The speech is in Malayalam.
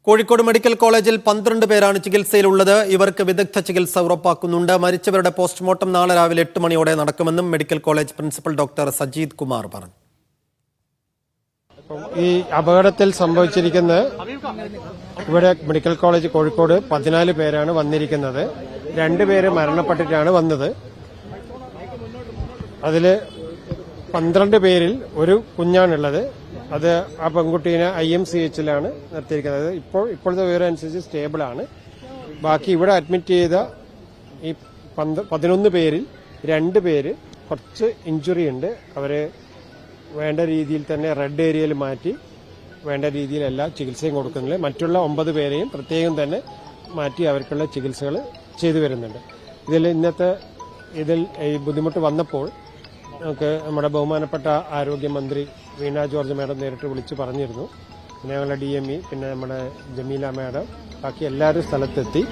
കോഴിക്കോട് മെഡിക്കൽ കോളേജിൽ 12 പേരാണ് ചികിത്സയിലുള്ളത്. ഇവർക്ക് വിദഗ്ധ ചികിത്സ ഉറപ്പാക്കുന്നുണ്ട്. മരിച്ചവരുടെ പോസ്റ്റ്മോർട്ടം നാളെ രാവിലെ 8 മണിയോടെ നടക്കുമെന്നും medical college principal doctor Sajid Kumar പറഞ്ഞു. ഈ അപകടത്തിൽ സംഭവിച്ചിരിക്കുന്ന ഇവിടെ മെഡിക്കൽ കോളേജ് കോഴിക്കോട് 14 പേരാണ് വന്നിരിക്കുന്നത്. 2 പേര് മരണപ്പെട്ടിട്ടാണ് വന്നത്. അതില് 12 പേരിൽ ഒരു കുഞ്ഞാണുള്ളത്. അത് ആ പെൺകുട്ടീനെ IMCHലാണ് നിർത്തിയിരിക്കുന്നത്. ഇപ്പോഴത്തെ വിവരം അനുസരിച്ച് സ്റ്റേബിൾ ആണ്. ബാക്കി ഇവിടെ അഡ്മിറ്റ് ചെയ്ത ഈ 11 പേരിൽ 2 പേര് കുറച്ച് ഇഞ്ചുറി ഉണ്ട്. അവരെ വേണ്ട രീതിയിൽ തന്നെ റെഡ് ഏരിയയിൽ മാറ്റി വേണ്ട രീതിയിൽ എല്ലാ ചികിത്സയും കൊടുക്കുന്നില്ല. മറ്റുള്ള 9 പേരെയും പ്രത്യേകം തന്നെ മാറ്റി അവർക്കുള്ള ചികിത്സകൾ ചെയ്തു വരുന്നുണ്ട്. ഇതിൽ ഈ ബുദ്ധിമുട്ട് വന്നപ്പോൾ നമുക്ക് നമ്മുടെ ബഹുമാനപ്പെട്ട ആരോഗ്യമന്ത്രി വീണ ജോർജ് മാഡം നേരിട്ട് വിളിച്ച് പറഞ്ഞിരുന്നു. പിന്നെ ഞങ്ങളുടെ DME, പിന്നെ നമ്മുടെ ജമീല മാഡം, ബാക്കി എല്ലാവരും സ്ഥലത്തെത്തി.